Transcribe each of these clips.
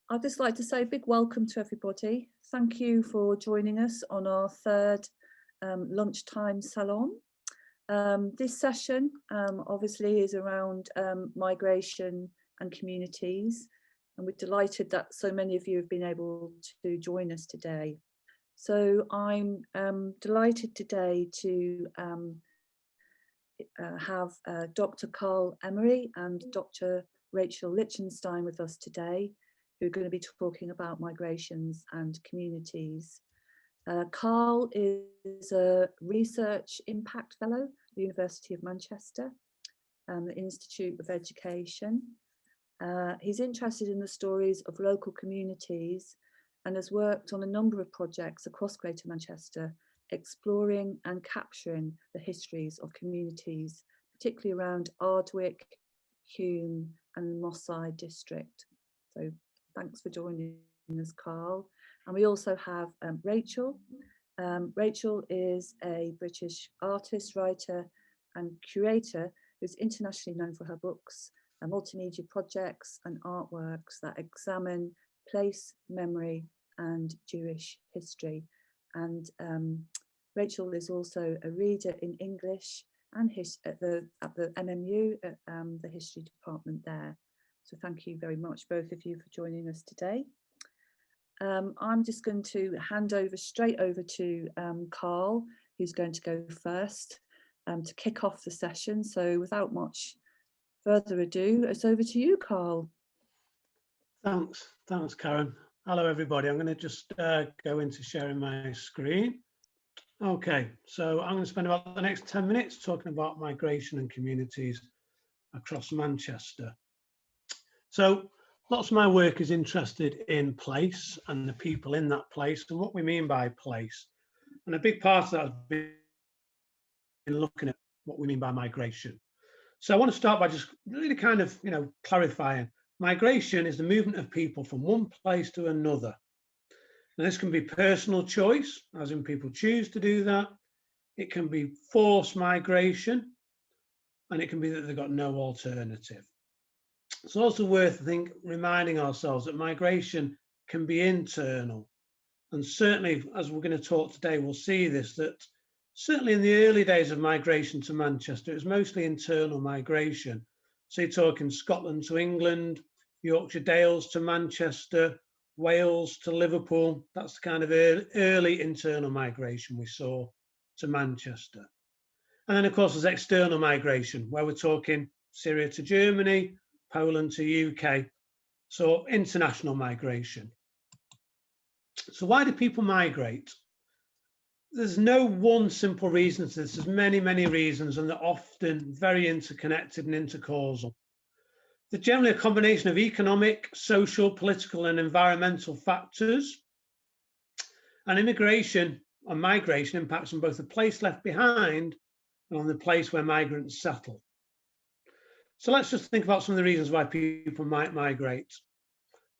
I'd just like to say a big welcome to everybody. Thank you for joining us on our third lunchtime salon. This session obviously is around migration and communities, and we're delighted that so many of you have been able to join us today. So I'm delighted today to have Dr. Carl Emery and Dr. Rachel Lichtenstein with us today, who are going to be talking about migrations and communities. Carl is a Research Impact Fellow at the University of Manchester, the Institute of Education. He's interested in the stories of local communities and has worked on a number of projects across Greater Manchester, exploring and capturing the histories of communities, particularly around Ardwick, Hume and the Moss Side district. So thanks for joining us, Carl. And we also have Rachel. Rachel is a British artist, writer and curator who's internationally known for her books, multimedia projects and artworks that examine place, memory and Jewish history. And Rachel is also a reader in English and at the MMU, at the history department there. So thank you very much, both of you, for joining us today. I'm just going to hand straight over to Carl, who's going to go first to kick off the session. So without much further ado, it's over to you, Carl. Thanks, Karen. Hello, everybody. I'm going to just go into sharing my screen. Okay, so I'm going to spend about the next 10 minutes talking about migration and communities across Manchester. So lots of my work is interested in place and the people in that place and what we mean by place. And a big part of that has been looking at what we mean by migration. So I want to start by just really kind of, clarifying. Migration is the movement of people from one place to another. Now, this can be personal choice, as in people choose to do that. It can be forced migration, and it can be that they've got no alternative. It's also worth, I think, reminding ourselves that migration can be internal. And certainly, as we're going to talk today, we'll see this, that certainly in the early days of migration to Manchester, it was mostly internal migration. So you're talking Scotland to England, Yorkshire Dales to Manchester, Wales to Liverpool. That's the kind of early internal migration we saw to Manchester. And then, of course, there's external migration, where we're talking Syria to Germany, Poland to UK. So international migration. So why do people migrate? There's no one simple reason to this. There's many, many reasons, and they're often very interconnected and intercausal. They're generally a combination of economic, social, political, and environmental factors. And immigration and migration impacts on both the place left behind and on the place where migrants settle. So let's just think about some of the reasons why people might migrate.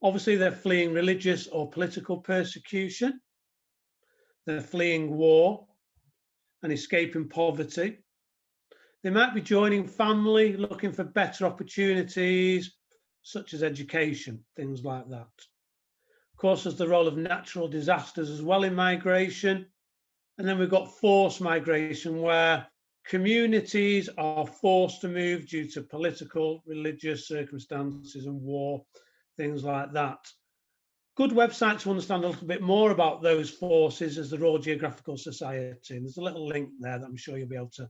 Obviously, they're fleeing religious or political persecution. They're fleeing war and escaping poverty. They might be joining family, looking for better opportunities, such as education, things like that. Of course, there's the role of natural disasters as well in migration. And then we've got forced migration, where communities are forced to move due to political, religious circumstances and war, things like that. Good website to understand a little bit more about those forces is the Royal Geographical Society. And there's a little link there that I'm sure you'll be able to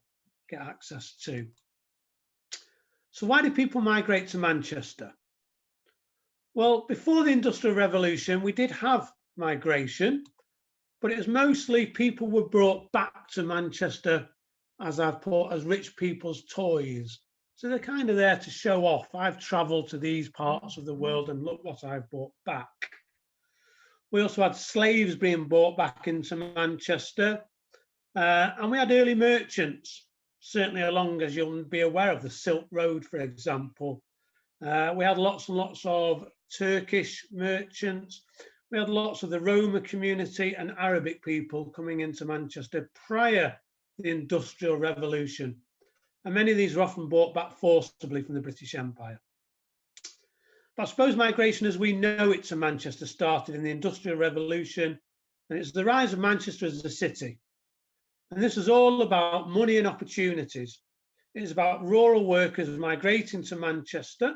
get access to. So why do people migrate to Manchester? Well, before the Industrial Revolution, we did have migration, but it was mostly people were brought back to Manchester, as I've put, as rich people's toys. So they're kind of there to show off. I've traveled to these parts of the world and look what I've brought back. We also had slaves being brought back into Manchester. And we had early merchants, certainly along, as you'll be aware of, the Silk Road, for example. We had lots and lots of Turkish merchants. We had lots of the Roma community and Arabic people coming into Manchester prior to the Industrial Revolution. And many of these were often brought back forcibly from the British Empire. But I suppose migration as we know it to Manchester started in the Industrial Revolution, and it's the rise of Manchester as a city. And this is all about money and opportunities. It is about rural workers migrating to Manchester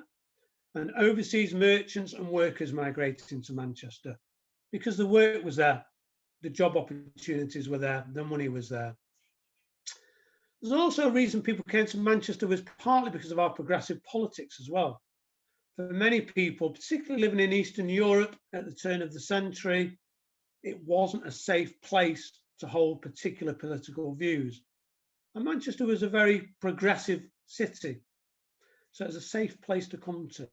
and overseas merchants and workers migrating to Manchester because the work was there, the job opportunities were there, the money was there. There's also a reason people came to Manchester was partly because of our progressive politics as well. For many people, particularly living in Eastern Europe at the turn of the century, it wasn't a safe place to hold particular political views. And Manchester was a very progressive city, so it's a safe place to come to.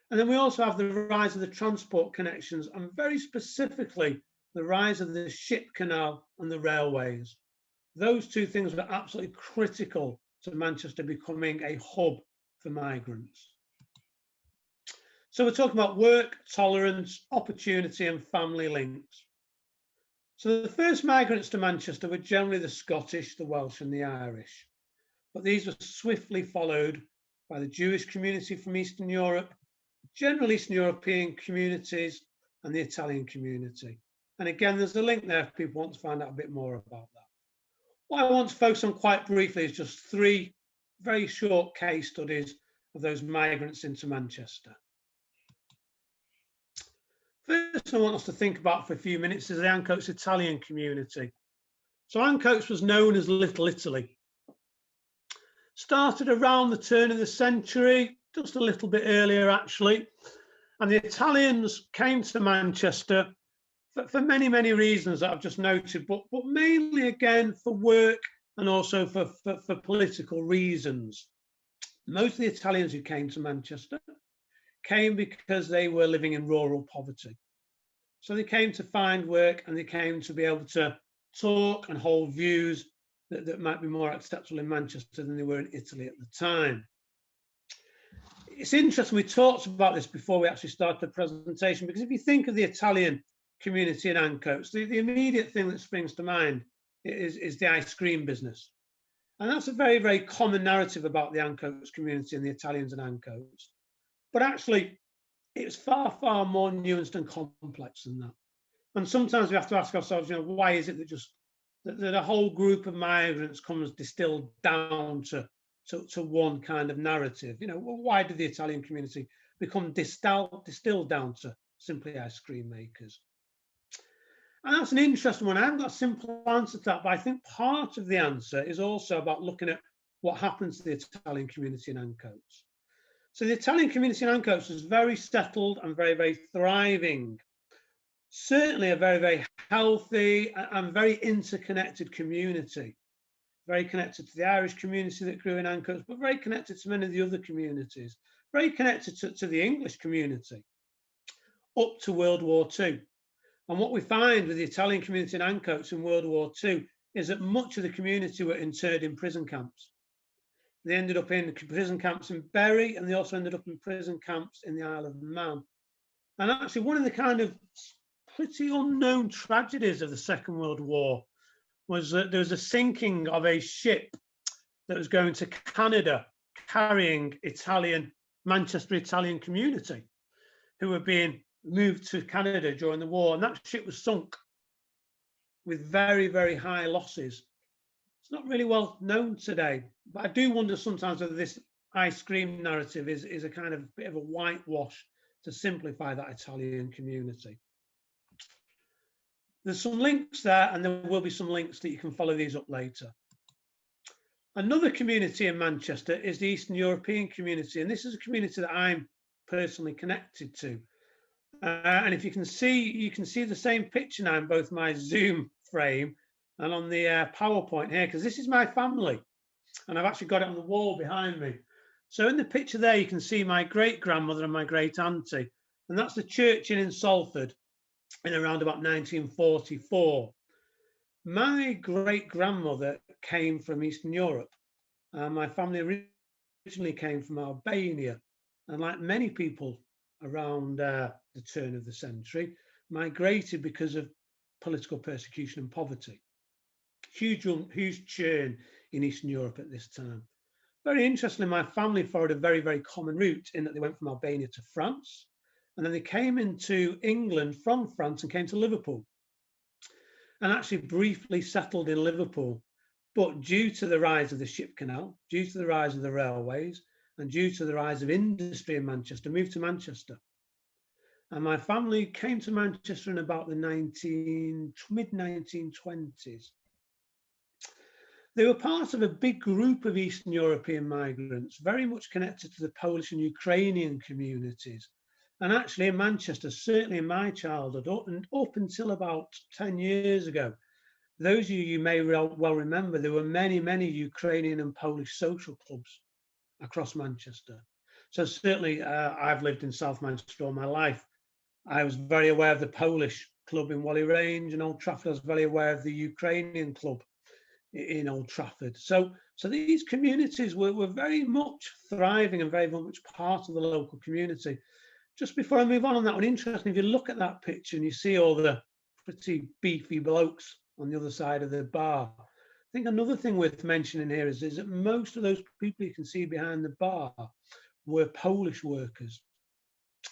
And then we also have the rise of the transport connections, and very specifically, the rise of the ship canal and the railways. Those two things were absolutely critical to Manchester becoming a hub for migrants. So we're talking about work, tolerance, opportunity, and family links. So the first migrants to Manchester were generally the Scottish, the Welsh, and the Irish. But these were swiftly followed by the Jewish community from Eastern Europe, general Eastern European communities, and the Italian community. And again, there's a link there if people want to find out a bit more about that. What I want to focus on quite briefly is just 3 very short case studies of those migrants into Manchester. First, I want us to think about for a few minutes is the Ancoats Italian community. So Ancoats was known as Little Italy. Started around the turn of the century, just a little bit earlier actually. And the Italians came to Manchester for many, many reasons that I've just noted, but mainly again for work and also for political reasons. Most of the Italians who came to Manchester came because they were living in rural poverty. So they came to find work and they came to be able to talk and hold views that might be more acceptable in Manchester than they were in Italy at the time. It's interesting, we talked about this before we actually started the presentation, because if you think of the Italian community in Ancoats, the immediate thing that springs to mind is the ice cream business. And that's a very, very common narrative about the Ancoats community and the Italians in Ancoats. But actually, it's far, far more nuanced and complex than that. And sometimes we have to ask ourselves, why is it that a whole group of migrants comes distilled down to one kind of narrative? Why did the Italian community become distilled down to simply ice cream makers? And that's an interesting one. I haven't got a simple answer to that, but I think part of the answer is also about looking at what happens to the Italian community in Ancoats. So the Italian community in Ancoats was very settled and very, very thriving. Certainly a very, very healthy and very interconnected community. Very connected to the Irish community that grew in Ancoats, but very connected to many of the other communities. Very connected to the English community up to World War II. And what we find with the Italian community in Ancoats in World War II is that much of the community were interred in prison camps. They ended up in prison camps in Bury, and they also ended up in prison camps in the Isle of Man. And actually, one of the kind of pretty unknown tragedies of the Second World War was that there was a sinking of a ship that was going to Canada, carrying Manchester Italian community, who were being moved to Canada during the war. And that ship was sunk with very, very high losses. It's not really well known today, but I do wonder sometimes whether this ice cream narrative is a kind of bit of a whitewash to simplify that Italian community. There's some links there, and there will be some links that you can follow these up later. Another community in Manchester is the Eastern European community, and this is a community that I'm personally connected to. And if you can see the same picture now in both my Zoom frame and on the PowerPoint here, because this is my family, and I've actually got it on the wall behind me. So in the picture there, you can see my great-grandmother and my great-auntie, and that's the church in Salford in around about 1944. My great-grandmother came from Eastern Europe. My family originally came from Albania, and like many people around the turn of the century, migrated because of political persecution and poverty. Huge churn in Eastern Europe at this time. very interestingly, my family followed a very, very common route in that they went from Albania to France, and then they came into England from France and came to Liverpool, and actually briefly settled in Liverpool. But due to the rise of the ship canal, due to the rise of the railways, and due to the rise of industry in Manchester, moved to Manchester. And my family came to Manchester in about the mid-1920s. They were part of a big group of Eastern European migrants, very much connected to the Polish and Ukrainian communities. And actually in Manchester, certainly in my childhood, up until about 10 years ago, those of you may well remember, there were many, many Ukrainian and Polish social clubs across Manchester. So certainly I've lived in South Manchester all my life. I was very aware of the Polish club in Whalley Range and Old Trafford. I was very aware of the Ukrainian club in Old Trafford. So these communities were very much thriving and very much part of the local community. Just before I move on that one, interesting, if you look at that picture and you see all the pretty beefy blokes on the other side of the bar, I think another thing worth mentioning here is that most of those people you can see behind the bar were Polish workers.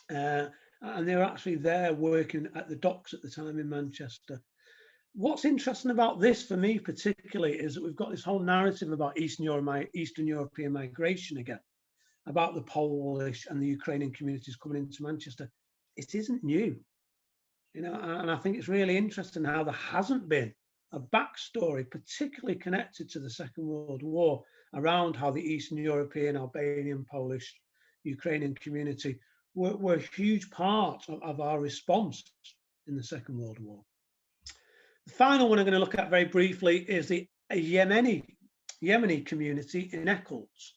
And they were actually there working at the docks at the time in Manchester. What's interesting about this for me particularly is that we've got this whole narrative about Eastern European migration again, about the Polish and the Ukrainian communities coming into Manchester. It isn't new, you know, and I think it's really interesting how there hasn't been a backstory, particularly connected to the Second World War, around how the Eastern European, Albanian, Polish, Ukrainian community were a huge part of our response in the Second World War. The final one I'm going to look at very briefly is the Yemeni community in Eccles,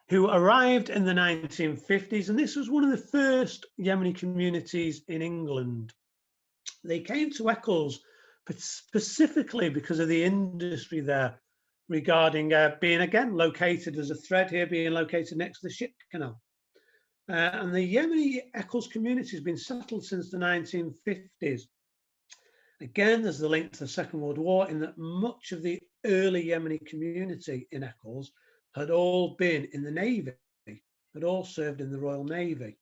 who arrived in the 1950s, and this was one of the first Yemeni communities in England. They came to Eccles specifically because of the industry there, regarding being, again, located as a thread here, being located next to the ship canal. And the Yemeni Eccles community has been settled since the 1950s. Again, there's the link to the Second World War in that much of the early Yemeni community in Eccles had all been in the Navy, had all served in the Royal Navy.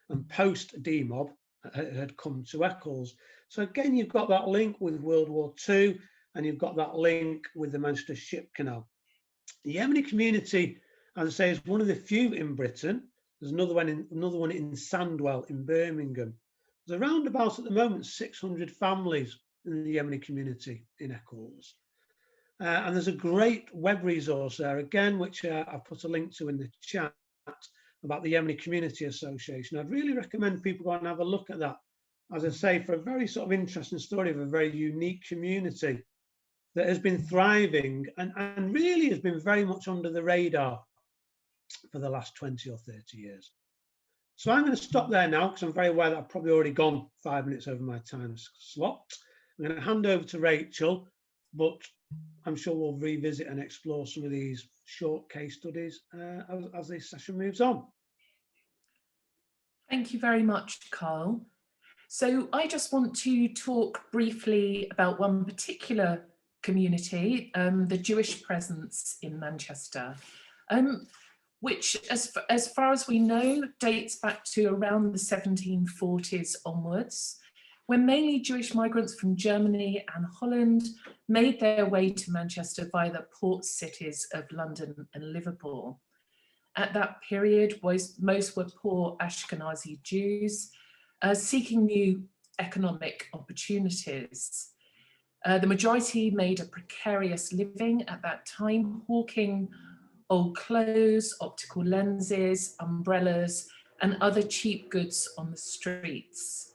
And post-demob had come to Eccles. So again, you've got that link with World War II, and you've got that link with the Manchester Ship Canal. The Yemeni community, as I say, is one of the few in Britain. There's another one in Sandwell in Birmingham. There's around about at the moment 600 families in the Yemeni community in Eccles. And there's a great web resource there, again, which I've put a link to in the chat, about the Yemeni Community Association. I'd really recommend people go and have a look at that, as I say, for a very sort of interesting story of a very unique community that has been thriving and really has been very much under the radar for the last 20 or 30 years. So I'm going to stop there now because I'm very aware that I've probably already gone 5 minutes over my time slot. I'm going to hand over to Rachel, but I'm sure we'll revisit and explore some of these short case studies as this session moves on. Thank you very much, Carl. So I just want to talk briefly about one particular community, the Jewish presence in Manchester, which, as far as we know, dates back to around the 1740s onwards, when mainly Jewish migrants from Germany and Holland made their way to Manchester via the port cities of London and Liverpool. At that period, most were poor Ashkenazi Jews seeking new economic opportunities. The majority made a precarious living at that time, hawking old clothes, optical lenses, umbrellas, and other cheap goods on the streets.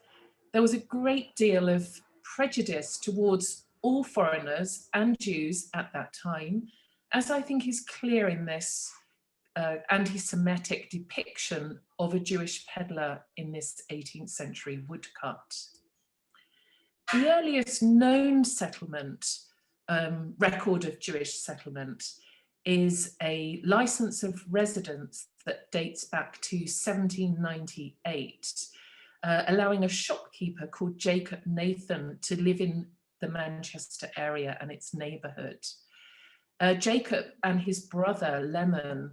There was a great deal of prejudice towards all foreigners and Jews at that time, as I think is clear in this anti-Semitic depiction of a Jewish peddler in this 18th century woodcut. The earliest known settlement, record of Jewish settlement, is a license of residence that dates back to 1798, allowing a shopkeeper called Jacob Nathan to live in the Manchester area and its neighbourhood. Jacob and his brother Lemon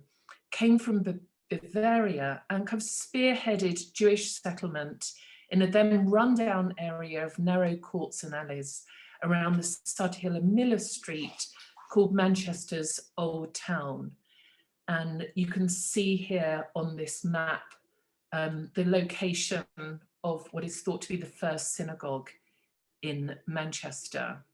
came from Bavaria and kind of spearheaded Jewish settlement in a then rundown area of narrow courts and alleys around the Stud Hill and Miller Street, called Manchester's Old Town. And you can see here on this map the location of what is thought to be the first synagogue in Manchester.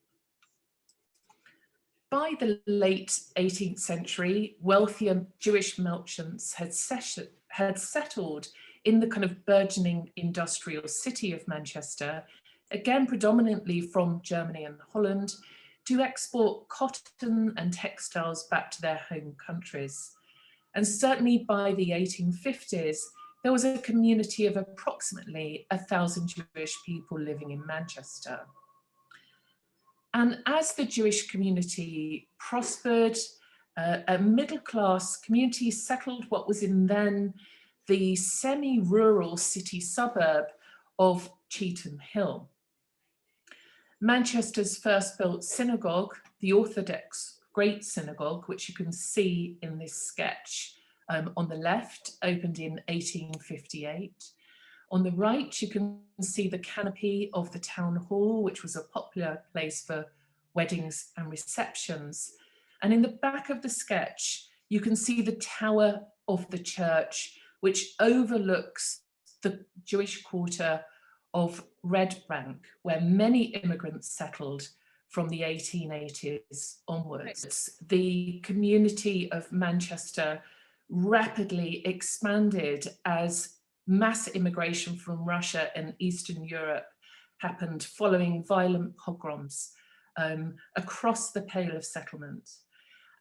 By the late 18th century, wealthier Jewish merchants had settled in the kind of burgeoning industrial city of Manchester, again predominantly from Germany and Holland, to export cotton and textiles back to their home countries. And certainly by the 1850s, there was a community of approximately 1,000 Jewish people living in Manchester. And as the Jewish community prospered, a middle-class community settled what was in then the semi-rural city suburb of Cheetham Hill. Manchester's first built synagogue, the Orthodex Great Synagogue, which you can see in this sketch on the left, opened in 1858. On the right, you can see the canopy of the town hall, which was a popular place for weddings and receptions. And in the back of the sketch, you can see the tower of the church, which overlooks the Jewish quarter of Red Bank, where many immigrants settled from the 1880s onwards. The community of Manchester rapidly expanded as mass immigration from Russia and Eastern Europe happened following violent pogroms across the Pale of Settlement.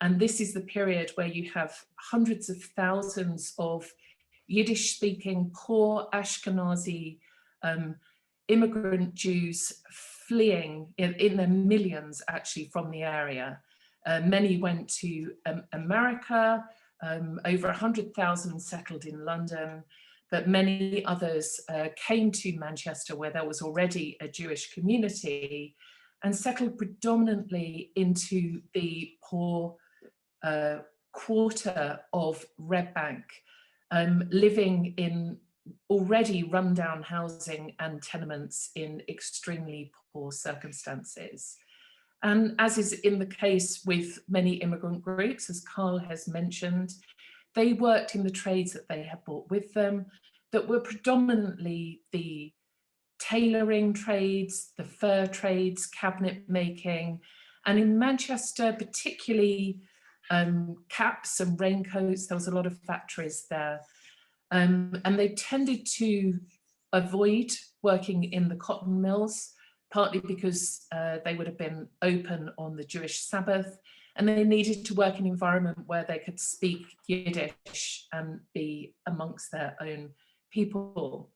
And this is the period where you have hundreds of thousands of Yiddish-speaking, poor Ashkenazi immigrant Jews fleeing in their millions actually from the area. Many went to America, over 100,000 settled in London, but many others came to Manchester where there was already a Jewish community and settled predominantly into the poor quarter of Red Bank, living in already rundown housing and tenements in extremely poor circumstances. And as is in the case with many immigrant groups, as Carl has mentioned, they worked in the trades that they had brought with them that were predominantly the tailoring trades, the fur trades, cabinet making, and in Manchester, particularly caps and raincoats. There was a lot of factories there. And they tended to avoid working in the cotton mills, partly because they would have been open on the Jewish Sabbath, and they needed to work in an environment where they could speak Yiddish and be amongst their own people.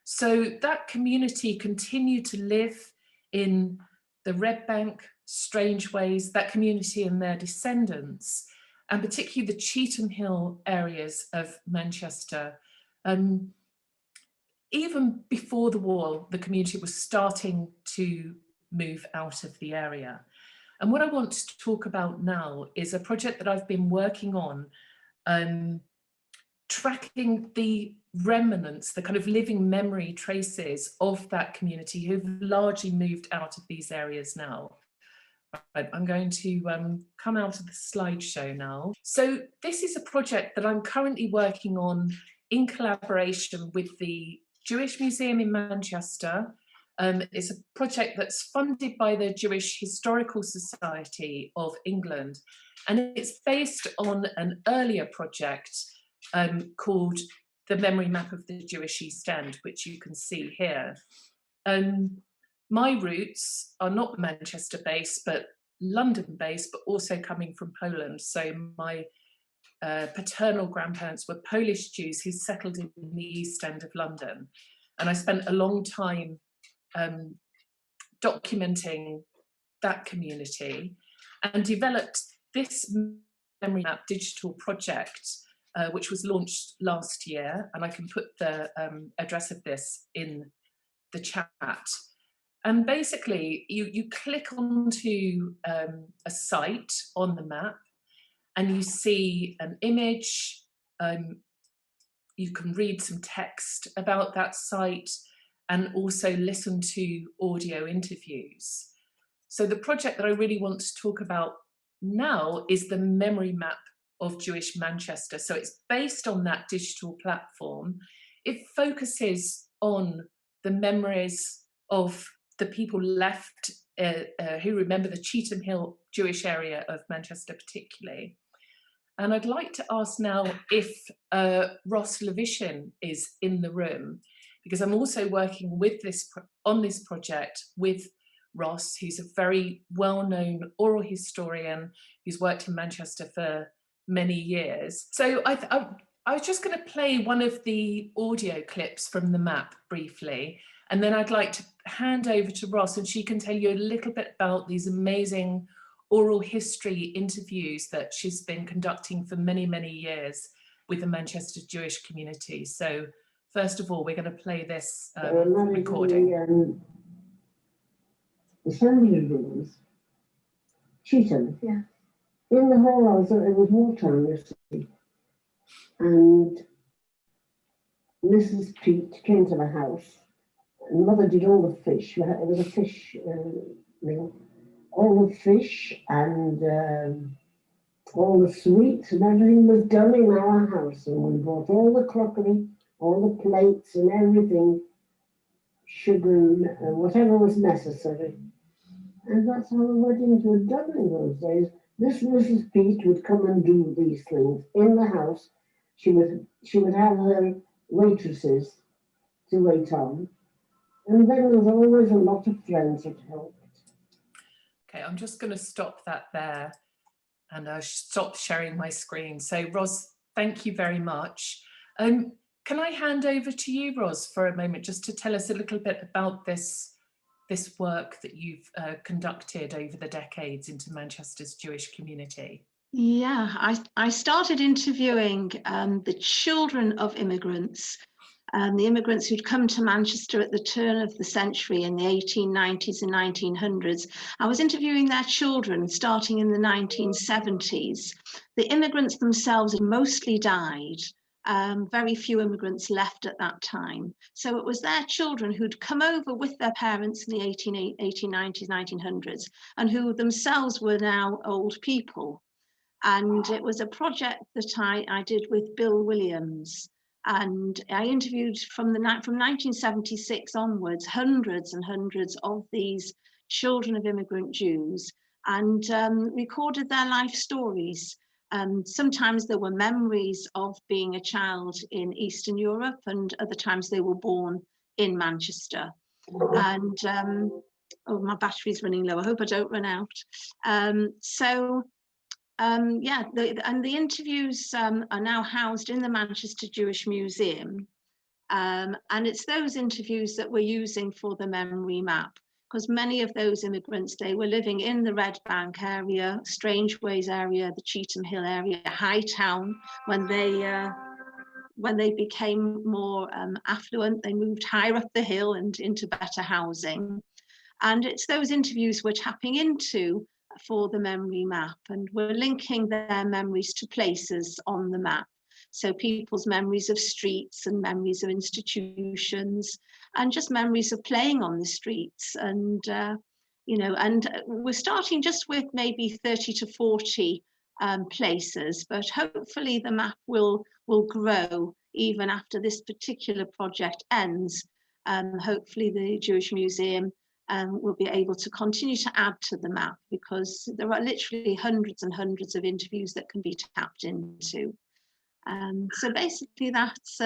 So that community continued to live in the Red Bank, Strangeways, that community and their descendants, and particularly the Cheetham Hill areas of Manchester. Even before the war, the community was starting to move out of the area. And what I want to talk about now is a project that I've been working on, tracking the remnants, the kind of living memory traces of that community who've largely moved out of these areas now. Right, I'm going to come out of the slideshow now. So this is a project that I'm currently working on in collaboration with the Jewish Museum in Manchester. It's a project that's funded by the Jewish Historical Society of England, and it's based on an earlier project called The Memory Map of the Jewish East End, which you can see here. My roots are not Manchester based, but London based, but also coming from Poland. So my paternal grandparents were Polish Jews who settled in the East End of London. And I spent a long time documenting that community and developed this memory map digital project, which was launched last year. And I can put the address of this in the chat. And basically, you click onto a site on the map, and you see an image. You can read some text about that site, and also listen to audio interviews. So the project that I really want to talk about now is the memory map of Jewish Manchester. So it's based on that digital platform. It focuses on the memories of the people left who remember the Cheetham Hill Jewish area of Manchester particularly. And I'd like to ask now if Ros Livishin is in the room, because I'm also working with on this project with Ros, who's a very well-known oral historian who's worked in Manchester for many years. So I was just going to play one of the audio clips from the map briefly, and then I'd like to hand over to Ros, and she can tell you a little bit about these amazing oral history interviews that she's been conducting for many, many years with the Manchester Jewish community. So first of all, we're going to play this recording. The assembly rooms, Cheetham. Yeah. In the hall, it was wartime, you see. And Mrs. Pete came to the house, and Mother did all the fish. It was a fish meal. All the fish and all the sweets and everything was done in our house. And we bought all the crockery, all the plates and everything, sugar and whatever was necessary. And that's how the weddings were done in those days. This Mrs. Pete would come and do these things in the house. She would have her waitresses to wait on. And then there was always a lot of friends that helped. Okay, I'm just going to stop that there and stop sharing my screen. So Ros, thank you very much. Can I hand over to you, Ros, for a moment, just to tell us a little bit about this work that you've conducted over the decades into Manchester's Jewish community? Yeah, I started interviewing the children of immigrants, the immigrants who'd come to Manchester at the turn of the century in the 1890s and 1900s. I was interviewing their children starting in the 1970s. The immigrants themselves had mostly died. Very few immigrants left at that time. So it was their children who'd come over with their parents in the 1890s, 1900s, and who themselves were now old people. And it was a project that I did with Bill Williams. And I interviewed from 1976 onwards, hundreds and hundreds of these children of immigrant Jews, and recorded their life stories. Sometimes there were memories of being a child in Eastern Europe, and other times they were born in Manchester. And oh, my battery's running low. I hope I don't run out. Yeah, the interviews are now housed in the Manchester Jewish Museum. And it's those interviews that we're using for the memory map, because many of those immigrants, they were living in the Red Bank area, Strangeways area, the Cheetham Hill area, Hightown. When they became more affluent, they moved higher up the hill and into better housing. And it's those interviews we're tapping into for the memory map, and we're linking their memories to places on the map. So people's memories of streets and memories of institutions and just memories of playing on the streets. And, you know, and we're starting just with maybe 30 to 40 places, but hopefully the map will grow even after this particular project ends. Hopefully the Jewish Museum will be able to continue to add to the map, because there are literally hundreds and hundreds of interviews that can be tapped into. So basically that's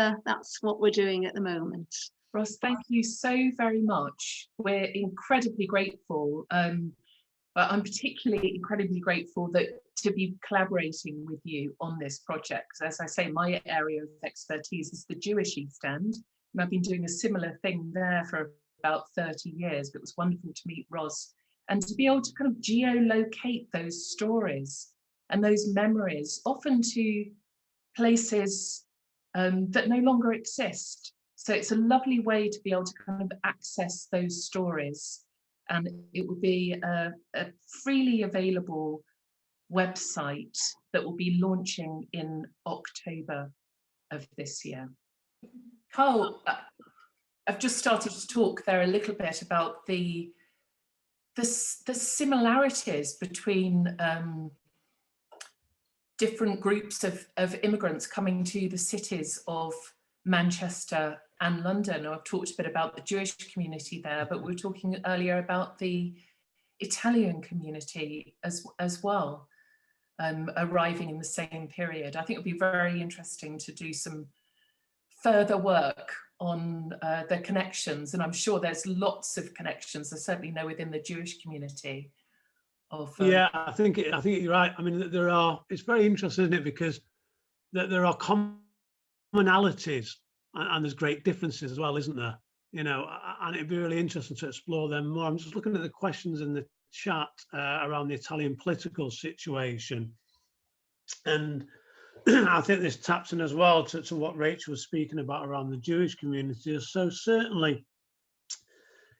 what we're doing at the moment. Ros, thank you so very much. We're incredibly grateful. But I'm particularly incredibly grateful to be collaborating with you on this project, because as I say, my area of expertise is the Jewish East End, and I've been doing a similar thing there for about 30 years. But it was wonderful to meet Ros and to be able to kind of geolocate those stories and those memories, often to places that no longer exist. So it's a lovely way to be able to kind of access those stories and it will be a freely available website that will be launching in October of this year. Carl, I've just started to talk there a little bit about the similarities between different groups of immigrants coming to the cities of Manchester and London. I've talked a bit about the Jewish community there, but we were talking earlier about the Italian community as well, arriving in the same period. I think it would be very interesting to do some further work on the connections, and I'm sure there's lots of connections. I certainly know within the Jewish community. Yeah, I think you're right. I mean, there are. It's very interesting, isn't it? Because there are commonalities and there's great differences as well, isn't there? You know, and it'd be really interesting to explore them more. I'm just looking at the questions in the chat around the Italian political situation, and I think this taps in as well to what Rachel was speaking about around the Jewish community. So certainly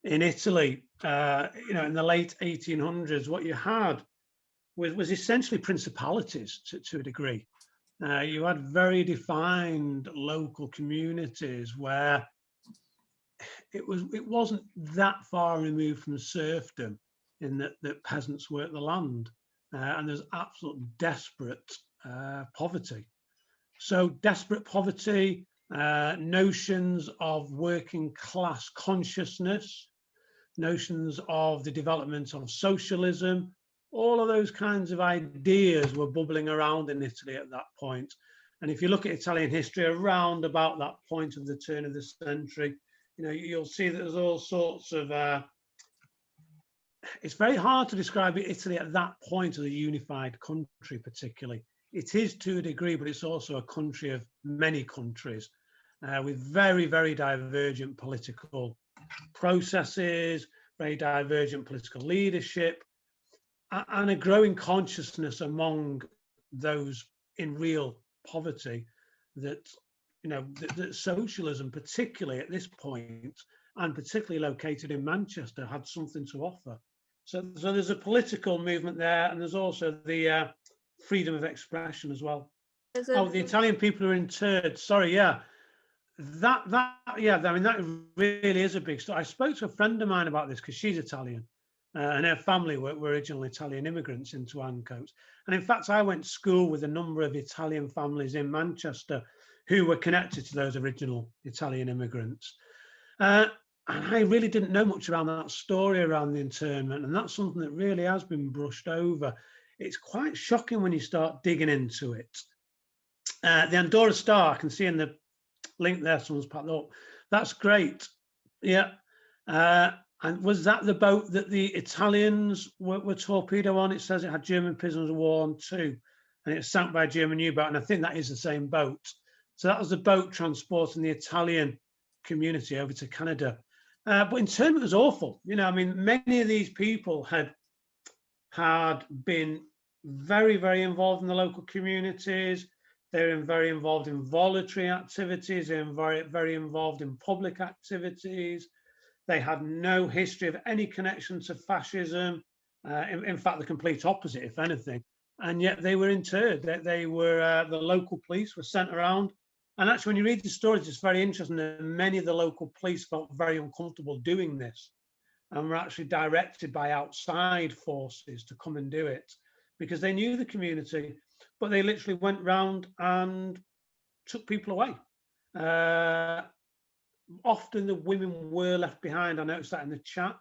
in Italy, you know, in the late 1800s, what you had was essentially principalities to a degree. You had very defined local communities where it wasn't that far removed from serfdom, in that peasants worked the land, and there's absolute desperate poverty. So desperate poverty, notions of working class consciousness, notions of the development of socialism, all of those kinds of ideas were bubbling around in Italy at that point. And if you look at Italian history around about that point of the turn of the century, you know, you'll see that there's all sorts of, it's very hard to describe Italy at that point as a unified country particularly. It is to a degree, but it's also a country of many countries with very, very divergent political processes, very divergent political leadership, and a growing consciousness among those in real poverty that, you know, that socialism, particularly at this point, and particularly located in Manchester, had something to offer. So there's a political movement there, and there's also the freedom of expression as well. Oh, the Italian people who are interred. Sorry, yeah. Yeah, I mean, that really is a big story. I spoke to a friend of mine about this because she's Italian, and her family were original Italian immigrants into Ancoats. And in fact, I went to school with a number of Italian families in Manchester who were connected to those original Italian immigrants. And I really didn't know much around that story around the internment, and that's something that really has been brushed over. It's quite shocking when you start digging into it. The Andorra Star, I can see in the link there, someone's packed up. That's great. Yeah. And was that the boat that the Italians were torpedoed on? It says it had German prisoners of war on too, and it was sank by a German U-boat, and I think that is the same boat. So that was the boat transporting the Italian community over to Canada. But internment was awful. You know, I mean, many of these people had been very, very involved in the local communities. They were very involved in voluntary activities. They were very, very involved in public activities. They had no history of any connection to fascism. In fact, the complete opposite, if anything. And yet they were interred. They were, the local police were sent around. And actually, when you read the stories, it's very interesting that many of the local police felt very uncomfortable doing this and were actually directed by outside forces to come and do it because they knew the community, but they literally went round and took people away. Often the women were left behind. I noticed that in the chat.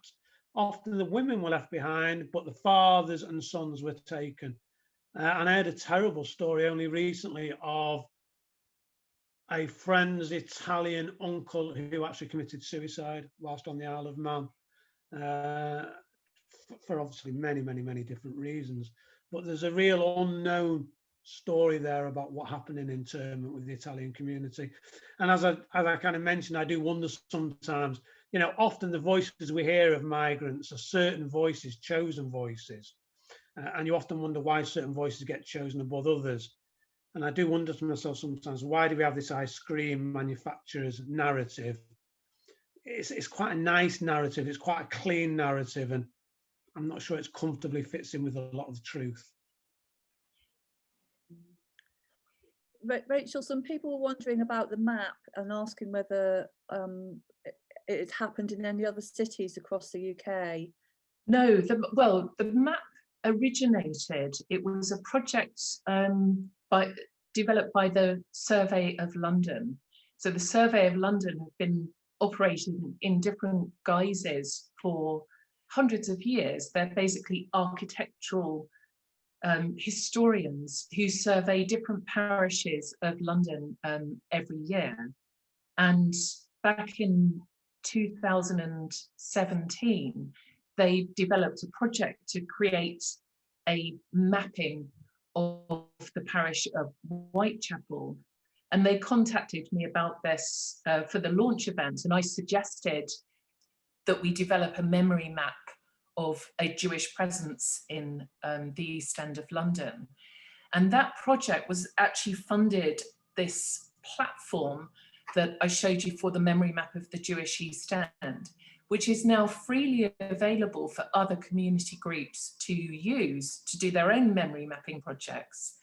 Often the women were left behind, but the fathers and sons were taken. And I heard a terrible story only recently of a friend's Italian uncle who actually committed suicide whilst on the Isle of Man, for obviously many, many, many different reasons. But there's a real unknown story there about what happened in internment with the Italian community. And as I kind of mentioned, I do wonder sometimes, you know, often the voices we hear of migrants are certain voices, chosen voices. And you often wonder why certain voices get chosen above others. And I do wonder to myself sometimes, why do we have this ice cream manufacturer's narrative? it's quite a nice narrative. It's quite a clean narrative, and I'm not sure it's comfortably fits in with a lot of the truth. Rachel, some people were wondering about the map and asking whether it has happened in any other cities across the UK. No, the map originated, it was a project developed by the Survey of London. So the Survey of London have been operating in different guises for hundreds of years. They're basically architectural historians who survey different parishes of London every year. And back in 2017, they developed a project to create a mapping of the parish of Whitechapel. And they contacted me about this for the launch event, and I suggested that we develop a memory map of a Jewish presence in the East End of London. And that project was actually funded, this platform that I showed you for the memory map of the Jewish East End, which is now freely available for other community groups to use to do their own memory mapping projects.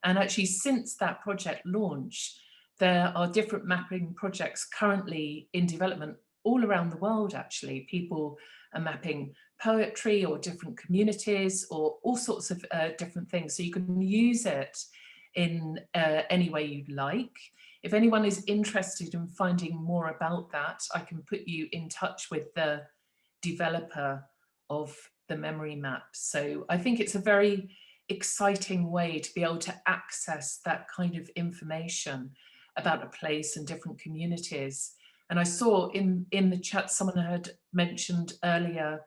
And actually, since that project launch, there are different mapping projects currently in development all around the world, actually. People are mapping poetry or different communities or all sorts of different things. So you can use it in any way you'd like. If anyone is interested in finding more about that, I can put you in touch with the developer of the memory map. So I think it's a very exciting way to be able to access that kind of information about a place and different communities. And I saw in the chat, someone had mentioned earlier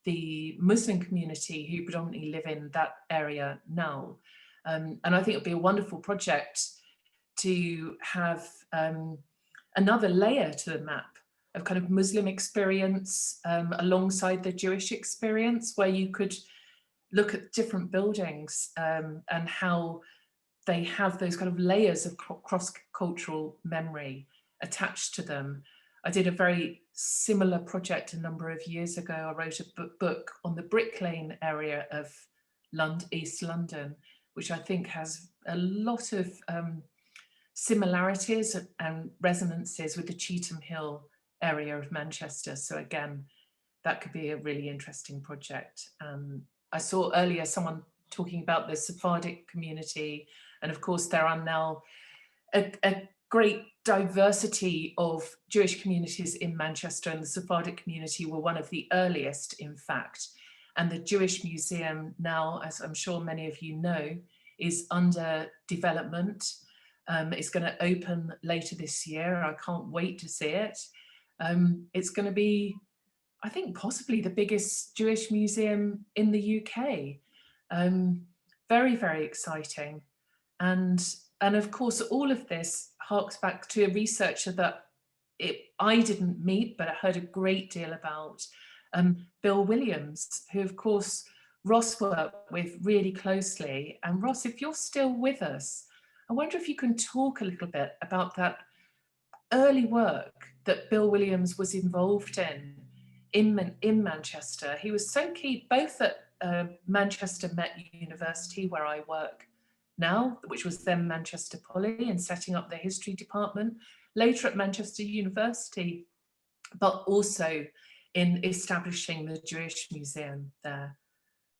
the Muslim community who predominantly live in that area now. And I think it'll be a wonderful project to have another layer to the map of kind of Muslim experience alongside the Jewish experience, where you could look at different buildings and how they have those kind of layers of cross-cultural memory attached to them. I did a very similar project a number of years ago. I wrote a book on the Brick Lane area of East London, which I think has a lot of similarities and resonances with the Cheetham Hill area of Manchester. So again, that could be a really interesting project. I saw earlier someone talking about the Sephardic community, and of course there are now a great diversity of Jewish communities in Manchester, and the Sephardic community were one of the earliest, in fact. And the Jewish Museum now, as I'm sure many of you know, is under development. It's going to open later this year. I can't wait to see it. It's going to be, I think, possibly the biggest Jewish museum in the UK. Very, very exciting. And of course, all of this harks back to a researcher that I didn't meet, but I heard a great deal about, Bill Williams, who of course Ros worked with really closely. And Ros, if you're still with us, I wonder if you can talk a little bit about that early work that Bill Williams was involved in Manchester. He was so key, both at Manchester Met University, where I work now, which was then Manchester Poly, and setting up the history department, later at Manchester University, but also in establishing the Jewish Museum there.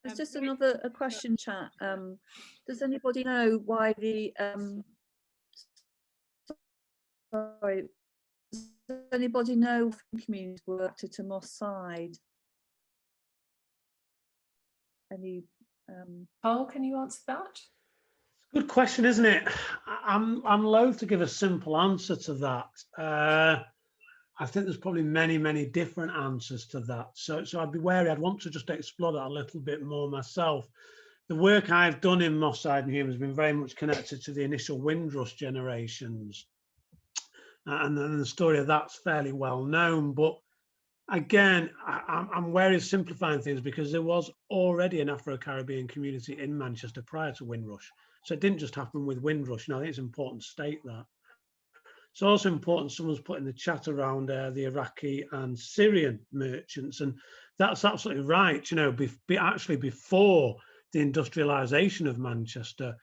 There's just a question, chat. Does anybody know why the sorry? Does anybody know if communities were acted to Moss Side? Any? Carl, can you answer that? Good question, isn't it? I'm loath to give a simple answer to that. I think there's probably many different answers to that. So I'd be wary. I'd want to just explore that a little bit more myself. The work I've done in Moss Side and Hume has been very much connected to the initial Windrush generations. And then the story of that's fairly well known. But again, I'm wary of simplifying things because there was already an Afro-Caribbean community in Manchester prior to Windrush. So it didn't just happen with Windrush. I think it's important to state that. It's also important, someone's put in the chat around the Iraqi and Syrian merchants, and that's absolutely right. You know, actually before the industrialization of Manchester,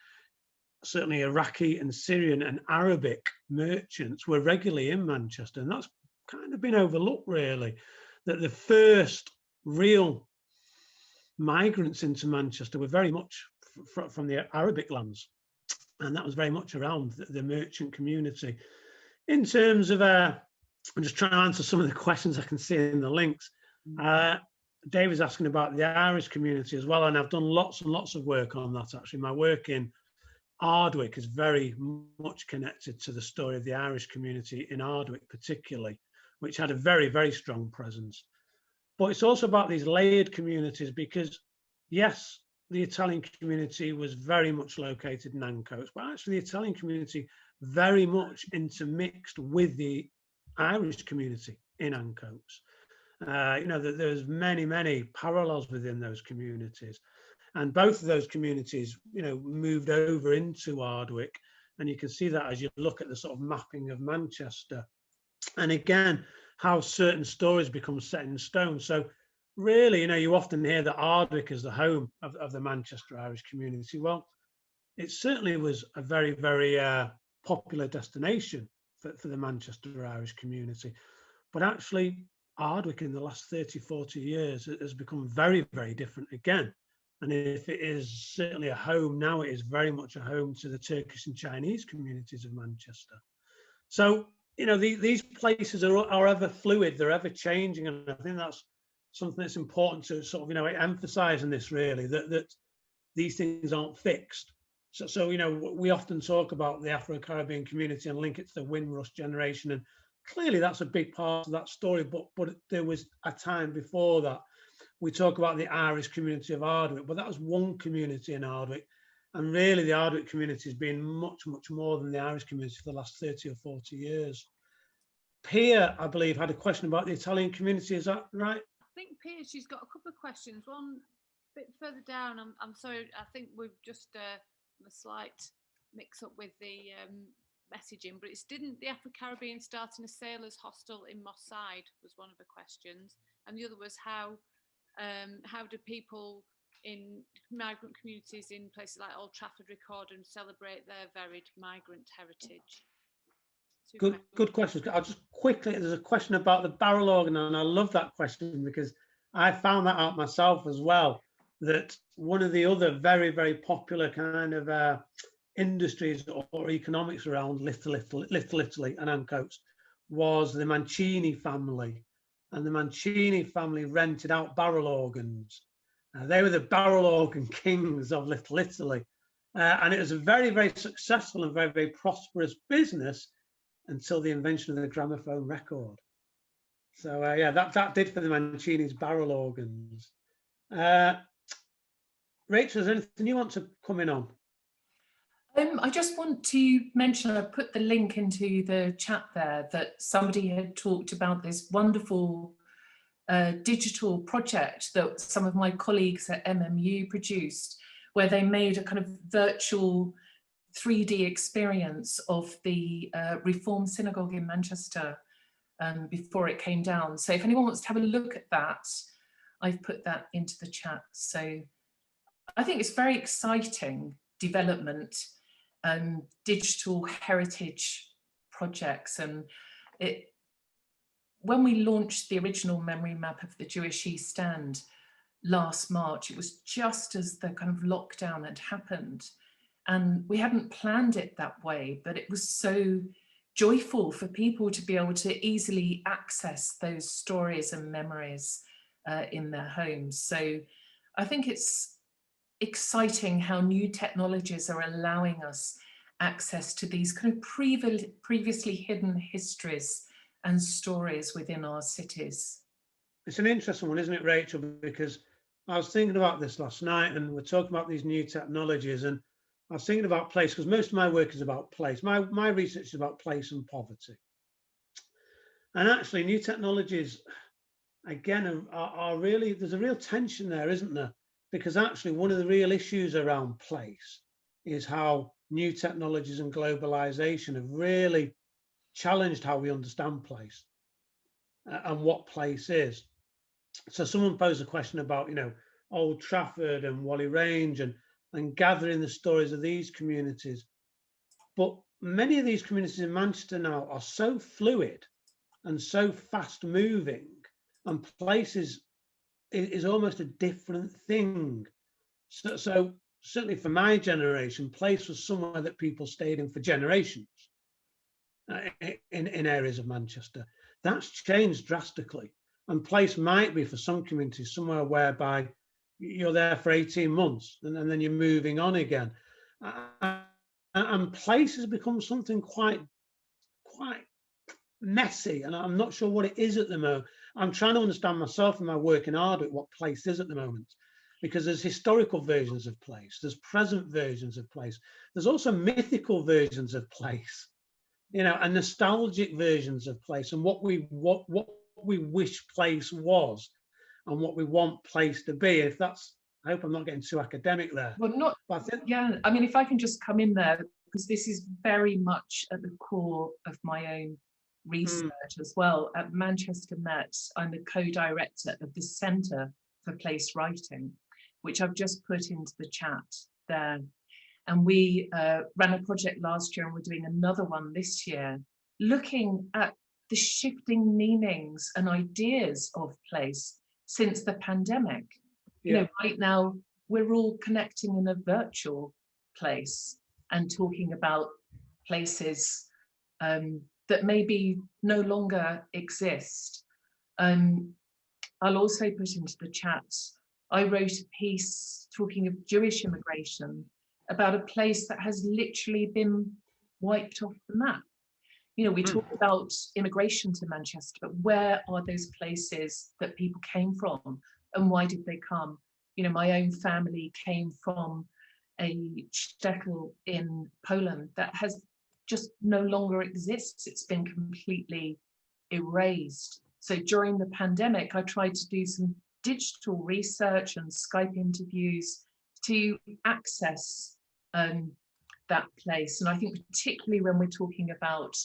certainly Iraqi and Syrian and Arabic merchants were regularly in Manchester, and that's kind of been overlooked, really, that the first real migrants into Manchester were very much from the Arabic lands, and that was very much around the merchant community. In terms of, I'm just trying to answer some of the questions I can see in the links. Dave is asking about the Irish community as well, and I've done lots and lots of work on that, actually. My work in Ardwick is very much connected to the story of the Irish community in Ardwick particularly, which had a very, very strong presence. But it's also about these layered communities, because yes, the Italian community was very much located in Ancoats, but actually the Italian community very much intermixed with the Irish community in Ancoats. You know, that there's many parallels within those communities. And both of those communities, you know, moved over into Ardwick. And you can see that as you look at the sort of mapping of Manchester. And again, how certain stories become set in stone. So really, you know, you often hear that Ardwick is the home of the Manchester Irish community. Well, it certainly was a very, very popular destination for the Manchester Irish community. But actually, Ardwick in the last 30, 40 years has become very, very different again. And if it is certainly a home now, it is very much a home to the Turkish and Chinese communities of Manchester. So, you know, these places are ever fluid, they're ever changing. And I think that's something that's important to sort of, you know, emphasize in this, really, that these things aren't fixed. So, you know, we often talk about the Afro-Caribbean community and link it to the Windrush generation. And clearly that's a big part of that story. But there was a time before that. We talk about the Irish community of Ardwick, but that was one community in Ardwick. And really the Ardwick community has been much, much more than the Irish community for the last 30 or 40 years. Pia, I believe, had a question about the Italian community. Is that right? I think Pia, she's got a couple of questions. One bit further down, I'm sorry, I think we've just a slight mix up with the messaging, but it's didn't the Afro-Caribbean start in a sailors' hostel in Moss Side was one of the questions. And the other was how do people in migrant communities in places like Old Trafford record and celebrate their varied migrant heritage? Good question. I'll just quickly, there's a question about the barrel organ, and I love that question because I found that out myself as well, that one of the other very, very popular kind of industries or economics around Little Italy and Ancoats was the Mancini family. And the Mancini family rented out barrel organs. They were the barrel organ kings of Little Italy. And it was a very, very successful and very, very prosperous business until the invention of the gramophone record. So yeah, that did for the Mancini's barrel organs. Rachel, is there anything you want to come in on? I just want to mention, I put the link into the chat there, that somebody had talked about this wonderful digital project that some of my colleagues at MMU produced, where they made a kind of virtual 3D experience of the Reformed Synagogue in Manchester before it came down. So if anyone wants to have a look at that, I've put that into the chat. So I think it's very exciting development, digital heritage projects. And when we launched the original memory map of the Jewish East End last March, it was just as the kind of lockdown had happened. And we hadn't planned it that way, but it was so joyful for people to be able to easily access those stories and memories in their homes. So I think it's exciting how new technologies are allowing us access to these kind of previously hidden histories and stories within our cities. It's an interesting one, isn't it, Rachel? Because I was thinking about this last night, and we're talking about these new technologies, and I was thinking about place, because most of my work is about place. My research is about place and poverty. And actually new technologies, again, are really, there's a real tension there, isn't there? Because actually one of the real issues around place is how new technologies and globalization have really challenged how we understand place and what place is. So someone posed a question about, Old Trafford and Whalley Range and gathering the stories of these communities. But many of these communities in Manchester now are so fluid and so fast moving, and places is almost a different thing. So certainly for my generation, place was somewhere that people stayed in for generations in areas of Manchester. That's changed drastically. And place might be for some communities somewhere whereby you're there for 18 months and then you're moving on again. And place has become something quite messy, and I'm not sure what it is at the moment. I'm trying to understand myself and my working hard at what place is at the moment, because there's historical versions of place, there's present versions of place, there's also mythical versions of place, and nostalgic versions of place, and what we wish place was and what we want place to be. If that's, I hope I'm not getting too academic there. Well, not, but I think, yeah, I mean, if I can just come in there, because this is very much at the core of my own research as well. At Manchester Met, I'm the co-director of the Centre for Place Writing, which I've just put into the chat there. And we ran a project last year, and we're doing another one this year, looking at the shifting meanings and ideas of place since the pandemic. yeah. Right now we're all connecting in a virtual place and talking about places that maybe no longer exist. I'll also put into the chat, I wrote a piece talking of Jewish immigration about a place that has literally been wiped off the map. We talk about immigration to Manchester, but where are those places that people came from and why did they come? My own family came from a shtetl in Poland that has just no longer exists. It's been completely erased. So during the pandemic, I tried to do some digital research and Skype interviews to access that place. And I think particularly when we're talking about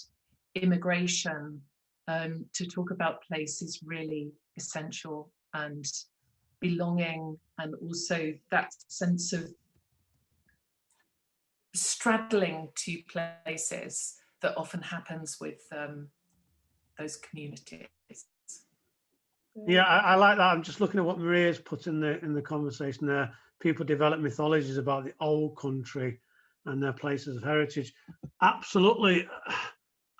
immigration, to talk about place is really essential, and belonging, and also that sense of straddling two places that often happens with those communities. Yeah, I like that. I'm just looking at what Maria's put in the conversation there. People develop mythologies about the old country and their places of heritage. Absolutely.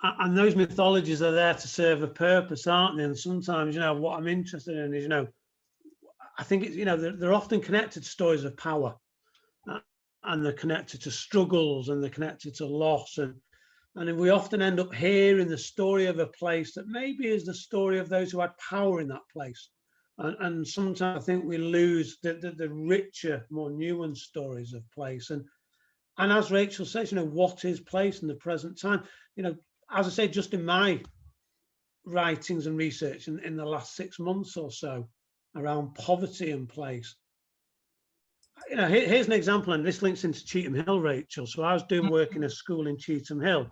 And those mythologies are there to serve a purpose, aren't they? And sometimes, what I'm interested in is, I think it's, they're often connected to stories of power, and they're connected to struggles, and they're connected to loss. And we often end up hearing the story of a place that maybe is the story of those who had power in that place. And sometimes I think we lose the richer, more nuanced stories of place. And as Rachel says, what is place in the present time? As I say, just in my writings and research in the last 6 months or so around poverty and place, here's an example, and this links into Cheetham Hill, Rachel. So I was doing work in a school in Cheetham Hill,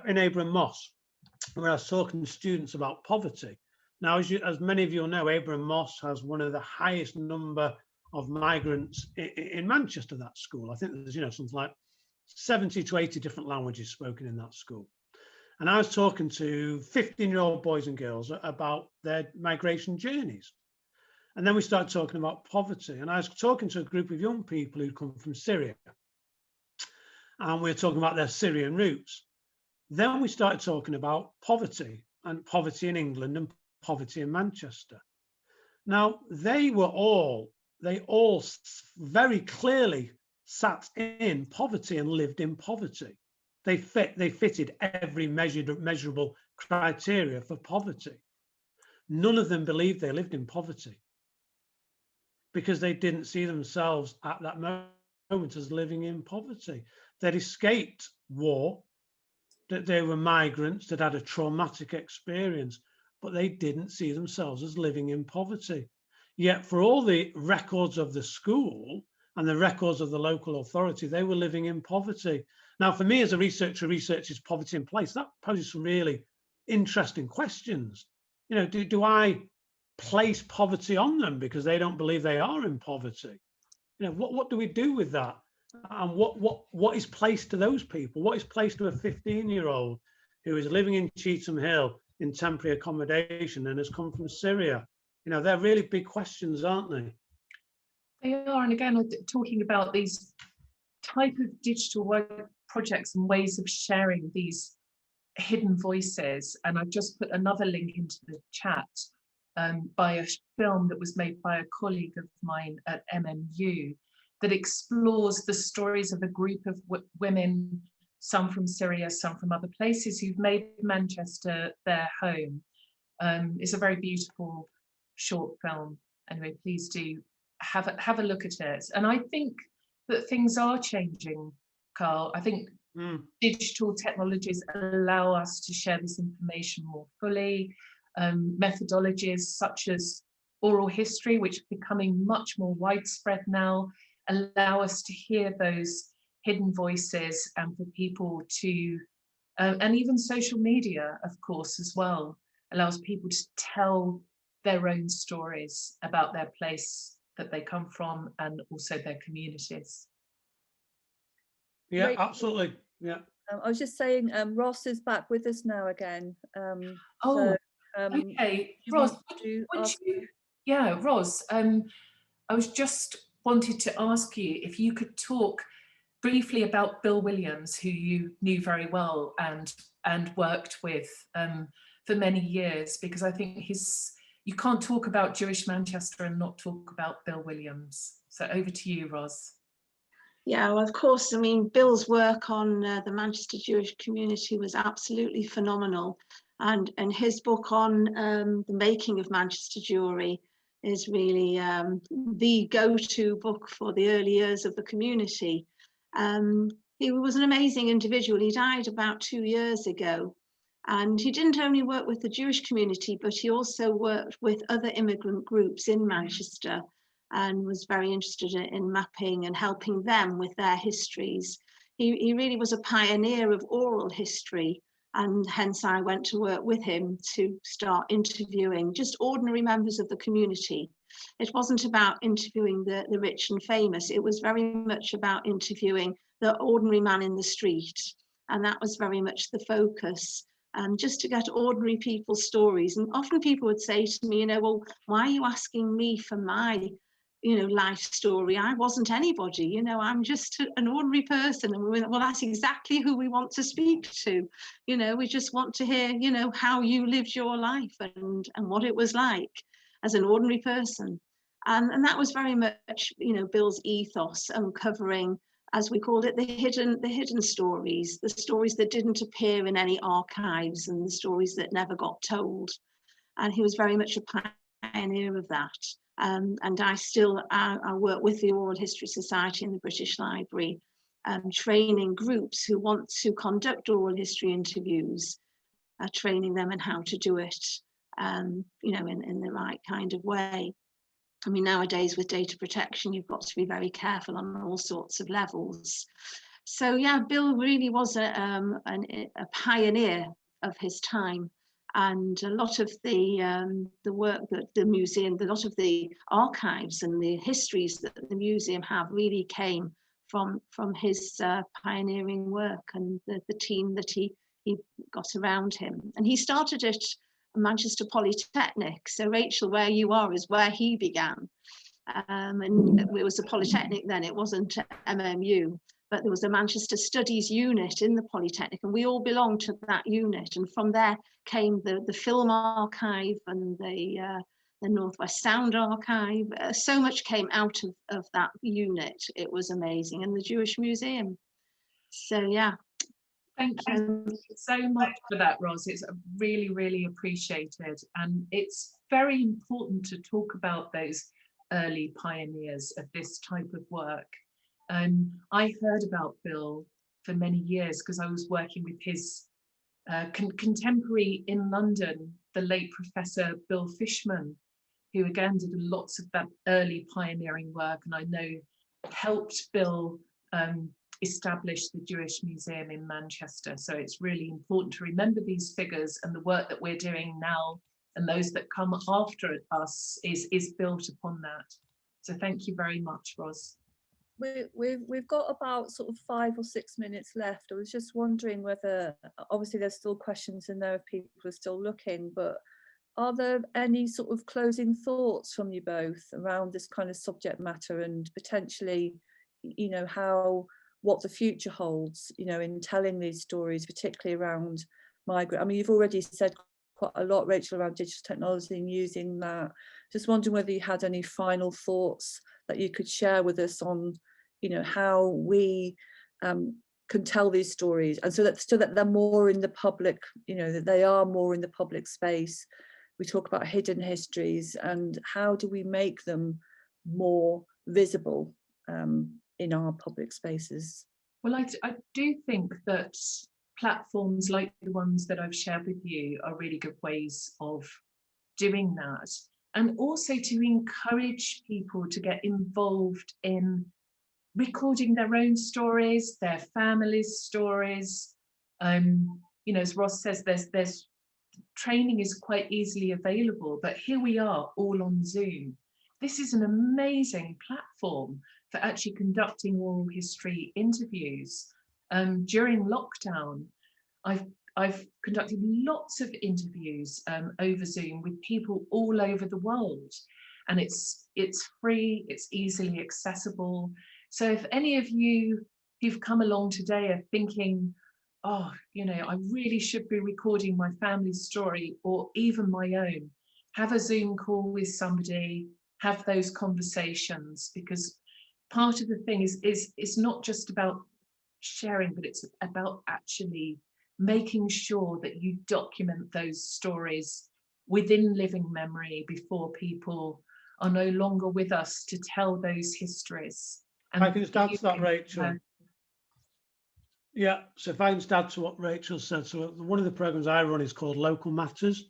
in Abraham Moss, where I was talking to students about poverty. Now, as many of you know, Abraham Moss has one of the highest number of migrants in Manchester, that school. I think there's, something like 70 to 80 different languages spoken in that school. And I was talking to 15-year-old boys and girls about their migration journeys. And then we started talking about poverty. And I was talking to a group of young people who'd come from Syria. And we were talking about their Syrian roots. Then we started talking about poverty, and poverty in England and poverty in Manchester. Now, they all very clearly sat in poverty and lived in poverty. They fitted every measurable criteria for poverty. None of them believed they lived in poverty, because they didn't see themselves at that moment as living in poverty. They'd escaped war, that they were migrants that had a traumatic experience, but they didn't see themselves as living in poverty. Yet for all the records of the school and the records of the local authority, they were living in poverty. Now, for me as a researcher, researches poverty in place, that poses some really interesting questions. You know, do I place poverty on them because they don't believe they are in poverty? You know, what do we do with that? And what is placed to those people? What is placed to a 15-year-old who is living in Cheetham Hill in temporary accommodation and has come from Syria? You know, they're really big questions, aren't they? They are, and again, talking about these type of digital work projects and ways of sharing these hidden voices. And I've just put another link into the chat by a film that was made by a colleague of mine at MMU that explores the stories of a group of women, some from Syria, some from other places, who've made Manchester their home. It's a very beautiful short film. Anyway, please do have a look at it. And I think that things are changing, Carl. I think digital technologies allow us to share this information more fully. Methodologies such as oral history, which are becoming much more widespread now, allow us to hear those hidden voices, and for people to, and even social media, of course, as well, allows people to tell their own stories about their place that they come from and also their communities. Yeah, Great. absolutely. Yeah. I was just saying, Ros is back with us now again. Okay, Ros, yeah, Ros, I was just wanted to ask you if you could talk briefly about Bill Williams, who you knew very well and worked with for many years, because I think you can't talk about Jewish Manchester and not talk about Bill Williams. So over to you, Ros. Yeah, well, of course, I mean, Bill's work on the Manchester Jewish community was absolutely phenomenal. And his book on the making of Manchester Jewry is really the go-to book for the early years of the community. He was an amazing individual. He died about 2 years ago. And he didn't only work with the Jewish community, but he also worked with other immigrant groups in Manchester and was very interested in mapping and helping them with their histories. He really was a pioneer of oral history, and hence I went to work with him to start interviewing just ordinary members of the community. It wasn't about interviewing the rich and famous, it was very much about interviewing the ordinary man in the street, and that was very much the focus. Just to get ordinary people's stories. And often people would say to me, well, why are you asking me for my life story? I wasn't anybody, I'm just an ordinary person. And we went, well, that's exactly who we want to speak to. We just want to hear, how you lived your life and what it was like as an ordinary person. And that was very much, Bill's ethos, uncovering, as we called it, the hidden stories, the stories that didn't appear in any archives and the stories that never got told. And he was very much a pioneer of that. And I work with the Oral History Society and the British Library, training groups who want to conduct oral history interviews, training them in how to do it, in the right kind of way. I mean, nowadays with data protection, you've got to be very careful on all sorts of levels. So yeah, Bill really was a pioneer of his time. And a lot of the work that the museum, a lot of the archives and the histories that the museum have really came from his pioneering work and the team that he got around him. And he started at Manchester Polytechnic. So Rachel, where you are is where he began. And it was a Polytechnic then, it wasn't MMU. But there was a Manchester Studies unit in the Polytechnic, and we all belonged to that unit. And from there came the film archive and the Northwest Sound archive. So much came out of that unit. It was amazing. And the Jewish Museum. So yeah. Thank you so much for that, Ros. It's really, really appreciated. And it's very important to talk about those early pioneers of this type of work. I heard about Bill for many years because I was working with his contemporary in London, the late Professor Bill Fishman, who again did lots of that early pioneering work. And I know helped Bill establish the Jewish Museum in Manchester. So it's really important to remember these figures, and the work that we're doing now and those that come after us is built upon that. So thank you very much, Ros. We've got about sort of 5 or 6 minutes left. I was just wondering whether, obviously there's still questions in there if people are still looking, but are there any sort of closing thoughts from you both around this kind of subject matter, and potentially, you know, what the future holds, you know, in telling these stories, particularly around migrant? I mean, you've already said quite a lot, Rachel, around digital technology and using that. Just wondering whether you had any final thoughts that you could share with us on, you know, how we can tell these stories, and so that they're more in the public, you know, that they are more in the public space. We talk about hidden histories, and how do we make them more visible in our public spaces? Well, I do think that platforms like the ones that I've shared with you are really good ways of doing that, and also to encourage people to get involved in recording their own stories, their families' stories. You know, as Ros says, there's training is quite easily available, but here we are all on Zoom. This is an amazing platform for actually conducting oral history interviews. During lockdown, I've conducted lots of interviews over Zoom with people all over the world, and it's free, it's easily accessible. So if any of you who've come along today are thinking, oh, you know, I really should be recording my family's story or even my own, have a Zoom call with somebody, have those conversations, because part of the thing is it's not just about sharing, but it's about actually making sure that you document those stories within living memory before people are no longer with us to tell those histories. And I can just add to that, Rachel. Yeah, so if I can add to what Rachel said, so one of the programs I run is called Local Matters,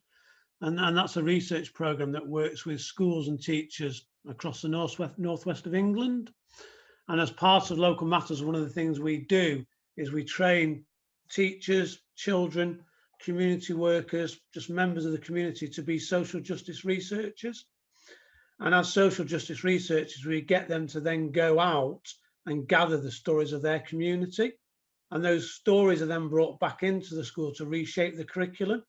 and that's a research program that works with schools and teachers across the northwest of England. And as part of Local Matters, one of the things we do is we train teachers, children, community workers, just members of the community to be social justice researchers. And as social justice researchers, we get them to then go out and gather the stories of their community. And those stories are then brought back into the school to reshape the curriculum.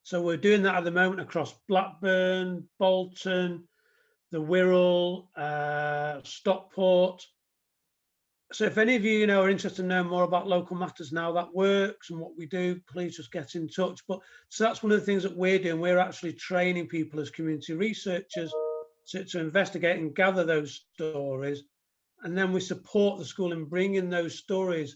So we're doing that at the moment across Blackburn, Bolton, the Wirral, Stockport. So if any of you, are interested in knowing more about Local Matters and how that works and what we do, please just get in touch. But so that's one of the things that we're doing. We're actually training people as community researchers to investigate and gather those stories. And then we support the school in bringing those stories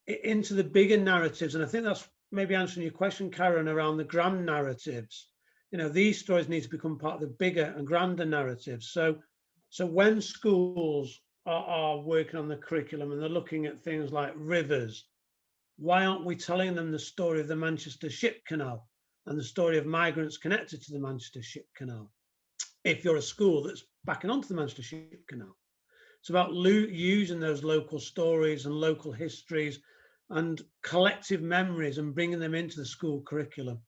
into the bigger narratives. And I think that's maybe answering your question, Karen, around the grand narratives. These stories need to become part of the bigger and grander narratives. So when schools are working on the curriculum and they're looking at things like rivers, why aren't we telling them the story of the Manchester Ship Canal and the story of migrants connected to the Manchester Ship Canal? If you're a school that's backing onto the Manchester Ship Canal. It's about using those local stories and local histories and collective memories and bringing them into the school curriculum.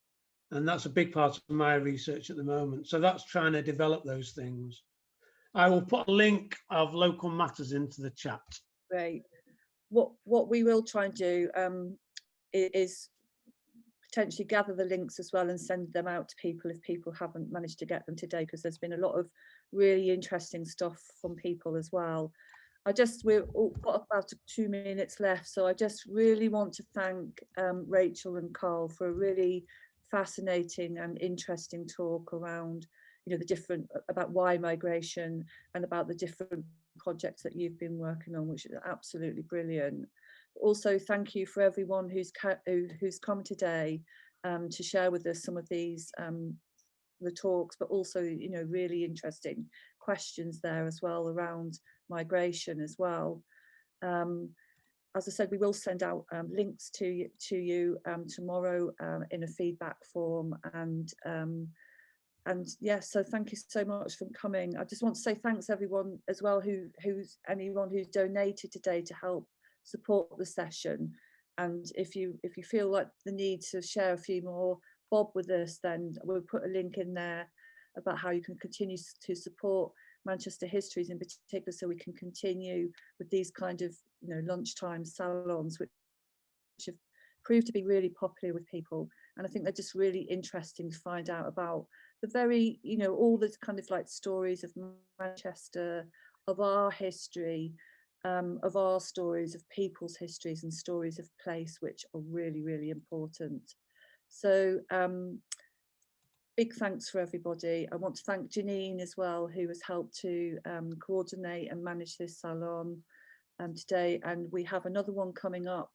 And that's a big part of my research at the moment. So that's trying to develop those things. I will put a link of Local Matters into the chat. Great. What we will try and do is potentially gather the links as well and send them out to people if people haven't managed to get them today, because there's been a lot of really interesting stuff from people as well. We've got about 2 minutes left, so I just really want to thank Rachel and Carl for a really fascinating and interesting talk around about why migration and about the different projects that you've been working on, which is absolutely brilliant. Also, thank you for everyone who's come today to share with us some of these the talks, but also really interesting questions there as well around migration as well. As I said, we will send out links to you tomorrow in a feedback form, and And yes, so thank you so much for coming. I just want to say thanks everyone as well anyone who's donated today to help support the session. And if you feel like the need to share a few more bob with us, then we'll put a link in there about how you can continue to support Manchester Histories in particular, so we can continue with these kind of lunchtime salons, which have proved to be really popular with people. And I think they're just really interesting to find out about the very, all the kind of like stories of Manchester, of our history, of our stories, of people's histories and stories of place, which are really, really important. So big thanks for everybody. I want to thank Janine as well, who has helped to coordinate and manage this salon today. And we have another one coming up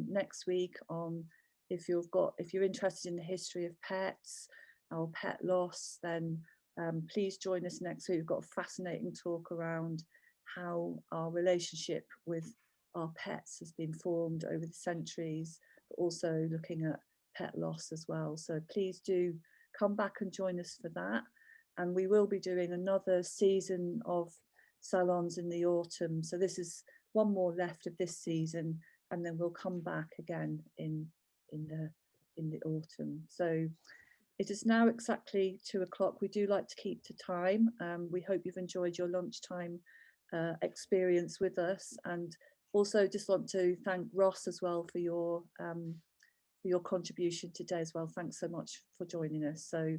next week on, if you're interested in the history of pets or pet loss, then please join us next week. We've got a fascinating talk around how our relationship with our pets has been formed over the centuries, but also looking at pet loss as well. So please do come back and join us for that. And we will be doing another season of salons in the autumn. So this is one more left of this season, and then we'll come back again in the autumn. So it is now exactly 2 o'clock. We do like to keep to time. We hope you've enjoyed your lunchtime experience with us, and also just want to thank Ros as well for your contribution today as well. Thanks so much for joining us. So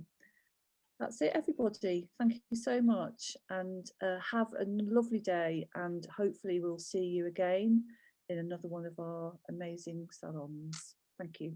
that's it, everybody. Thank you so much, and have a lovely day, and hopefully we'll see you again in another one of our amazing salons. Thank you.